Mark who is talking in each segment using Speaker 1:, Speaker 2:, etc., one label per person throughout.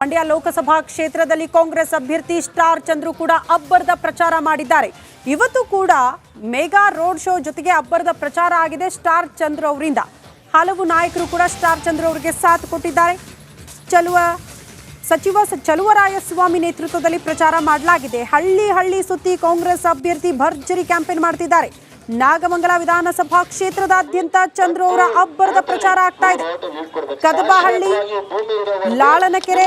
Speaker 1: ಮಂಡ್ಯ ಲೋಕಸಭಾ ಕ್ಷೇತ್ರದಲ್ಲಿ ಕಾಂಗ್ರೆಸ್ ಅಭ್ಯರ್ಥಿ ಸ್ಟಾರ್ ಚಂದ್ರು ಕೂಡ ಅಬ್ಬರದ ಪ್ರಚಾರ ಮಾಡಿದ್ದಾರೆ. ಇವತ್ತು ಕೂಡ ಮೆಗಾ ರೋಡ್ ಶೋ ಜೊತೆಗೆ ಅಬ್ಬರದ ಪ್ರಚಾರ ಆಗಿದೆ ಸ್ಟಾರ್ ಚಂದ್ರು ಅವರಿಂದ. ಹಲವು ನಾಯಕರು ಕೂಡ ಸ್ಟಾರ್ ಚಂದ್ರು ಅವರಿಗೆ ಸಾಥ್ ಕೊಟ್ಟಿದ್ದಾರೆ. ಸಚಿವ ಚಲುವರಾಯಸ್ವಾಮಿ ನೇತೃತ್ವದಲ್ಲಿ ಪ್ರಚಾರ ಮಾಡಲಾಗಿದೆ. ಹಳ್ಳಿ ಸುತ್ತಿ ಕಾಂಗ್ರೆಸ್ ಅಭ್ಯರ್ಥಿ ಭರ್ಜರಿ ಕ್ಯಾಂಪೇನ್ ಮಾಡ್ತಿದ್ದಾರೆ. ನಾಗಮಂಗಲ ವಿಧಾನಸಭಾ ಕ್ಷೇತ್ರದಾದ್ಯಂತ ಚಂದ್ರು ಅವರ ಅಬ್ಬರದ ಪ್ರಚಾರ ಆಗ್ತಾ ಇದೆ. ಕದಬಹಳ್ಳಿ, ಲಾಳನಕೆರೆ,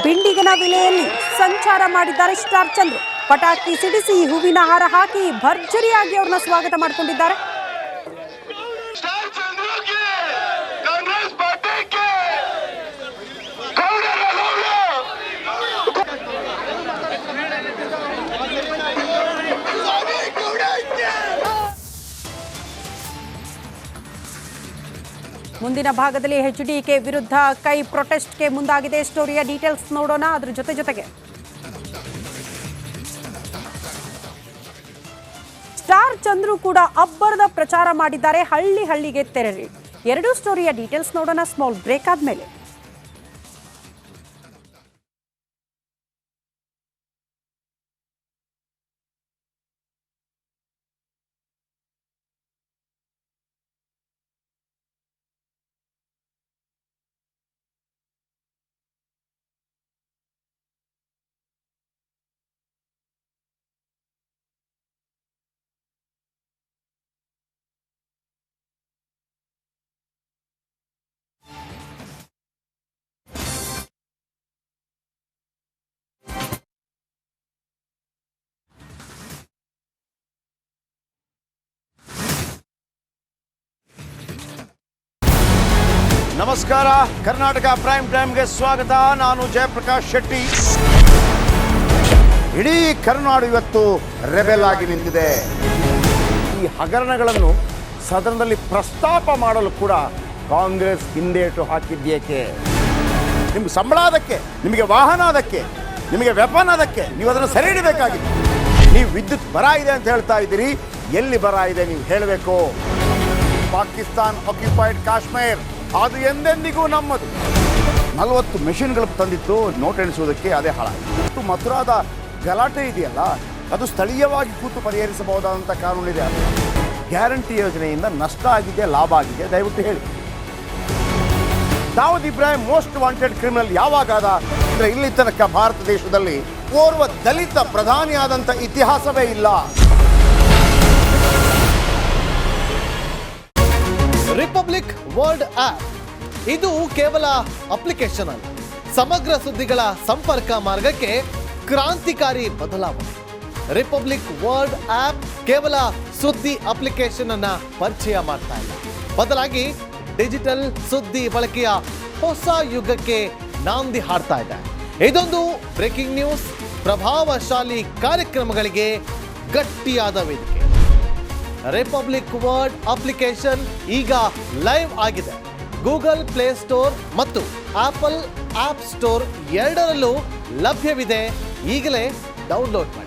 Speaker 1: ಬಿಂಡಿಗನವಿಲೆಯಲ್ಲಿ ಸಂಚಾರ ಮಾಡಿದ್ದಾರೆ ಸ್ಟಾರ್ ಚಂದ್ರು. ಪಟಾಕಿ ಸಿಡಿಸಿ ಹೂವಿನ ಹಾರ ಹಾಕಿ ಭರ್ಜರಿಯಾಗಿ ಅವ್ರನ್ನ ಸ್ವಾಗತ ಮಾಡಿಕೊಂಡಿದ್ದಾರೆ. ಮುಂದಿನ ಭಾಗದಲ್ಲಿ ಎಚ್ಡಿಕೆ ವಿರುದ್ಧ ಕೈ ಪ್ರೊಟೆಸ್ಟ್ಗೆ ಮುಂದಾಗಿದೆ. ಸ್ಟೋರಿಯ ಡೀಟೇಲ್ಸ್ ನೋಡೋಣ. ಅದ್ರ ಜೊತೆಗೆ ಸ್ಟಾರ್ ಚಂದ್ರು ಕೂಡ ಅಬ್ಬರದ ಪ್ರಚಾರ ಮಾಡಿದ್ದಾರೆ. ಹಳ್ಳಿಗೆ ತೆರಳಿ ಎರಡು ಸ್ಟೋರಿಯ ಡೀಟೇಲ್ಸ್ ನೋಡೋಣ ಸ್ಮಾಲ್ ಬ್ರೇಕ್ ಆದ್ಮೇಲೆ.
Speaker 2: ನಮಸ್ಕಾರ, ಕರ್ನಾಟಕ ಪ್ರೈಮ್ ಟೈಮ್ಗೆ ಸ್ವಾಗತ. ನಾನು ಜಯಪ್ರಕಾಶ್ ಶೆಟ್ಟಿ. ಇಡೀ ಕರ್ನಾಡು ಇವತ್ತು ರೆಬೆಲ್ ಆಗಿ ನಿಂತಿದೆ. ಈ ಹಗರಣಗಳನ್ನು ಸದನದಲ್ಲಿ ಪ್ರಸ್ತಾಪ ಮಾಡಲು ಕೂಡ ಕಾಂಗ್ರೆಸ್ ಹಿಂದೇಟು ಹಾಕಿದ್ದೇಕೆ? ನಿಮ್ಗೆ ಸಂಬಳ ಅದಕ್ಕೆ, ನಿಮಗೆ ವಾಹನ ಅದಕ್ಕೆ, ನಿಮಗೆ ವೆಪನ್ ಅದಕ್ಕೆ, ನೀವು ಅದನ್ನು ಸೆರೆ ಹಿಡಿಬೇಕಾಗಿತ್ತು. ನೀವು ವಿದ್ಯುತ್ ಬರ ಇದೆ ಅಂತ ಹೇಳ್ತಾ ಇದ್ದೀರಿ. ಎಲ್ಲಿ ಬರ ಇದೆ ನೀವು ಹೇಳಬೇಕು. ಪಾಕಿಸ್ತಾನ್ ಆಕ್ಯುಪೈಡ್ ಕಾಶ್ಮೀರ್ ಅದು ಎಂದೆಂದಿಗೂ ನಮ್ಮದು. 40 ಮೆಷಿನ್ಗಳು ತಂದಿತ್ತು ನೋಟ್ ಎಣಿಸುವುದಕ್ಕೆ, ಅದೇ ಹಾಳಾಯಿತು. ಮಥುರಾದ ಗಲಾಟೆ ಇದೆಯಲ್ಲ, ಅದು ಸ್ಥಳೀಯವಾಗಿ ಕೂತು ಪರಿಹರಿಸಬಹುದಾದಂಥ ಕಾನೂನಿದೆ. ಗ್ಯಾರಂಟಿ ಯೋಜನೆಯಿಂದ ನಷ್ಟ ಆಗಿದೆ, ಲಾಭ ಆಗಿದೆ, ದಯವಿಟ್ಟು ಹೇಳಿ. Dawood Ibrahim most wanted criminal ಯಾವಾಗಾದ ಅಂದರೆ ಇಲ್ಲಿ ತನಕ ಭಾರತ ದೇಶದಲ್ಲಿ ಓರ್ವ ದಲಿತ ಪ್ರಧಾನಿಯಾದಂಥ ಇತಿಹಾಸವೇ ಇಲ್ಲ.
Speaker 3: ರಿಪಬ್ಲಿಕ್ ವರ್ಲ್ಡ್ ಆಪ್ ಇದು ಕೇವಲ ಅಪ್ಲಿಕೇಶನ್ ಅಲ್ಲ, ಸಮಗ್ರ ಸುದ್ದಿಗಳ ಸಂಪರ್ಕ ಮಾರ್ಗಕ್ಕೆ ಕ್ರಾಂತಿಕಾರಿ ಬದಲಾವಣೆ. ರಿಪಬ್ಲಿಕ್ ವರ್ಲ್ಡ್ ಆಪ್ ಕೇವಲ ಸುದ್ದಿ ಅಪ್ಲಿಕೇಶನ್ ಅನ್ನ ಪರಿಚಯ ಮಾಡ್ತಾ ಇಲ್ಲ, ಬದಲಾಗಿ ಡಿಜಿಟಲ್ ಸುದ್ದಿ ಬಳಕೆಯ ಹೊಸ ಯುಗಕ್ಕೆ ನಾಂದಿ ಹಾಡ್ತಾ ಇದೆ. ಇದೊಂದು ಬ್ರೇಕಿಂಗ್ ನ್ಯೂಸ್, ಪ್ರಭಾವಶಾಲಿ ಕಾರ್ಯಕ್ರಮಗಳಿಗೆ ಗಟ್ಟಿಯಾದ ವೇದಿಕೆ. ರಿಪಬ್ಲಿಕ್ ವರ್ಲ್ಡ್ ಅಪ್ಲಿಕೇಶನ್ ಈಗ ಲೈವ್ ಆಗಿದೆ. ಗೂಗಲ್ ಪ್ಲೇ ಸ್ಟೋರ್ ಮತ್ತು ಆಪಲ್ ಆಪ್ ಸ್ಟೋರ್ ಎರಡರಲ್ಲೂ ಲಭ್ಯವಿದೆ. ಈಗಲೇ ಡೌನ್ಲೋಡ್ ಮಾಡಿ.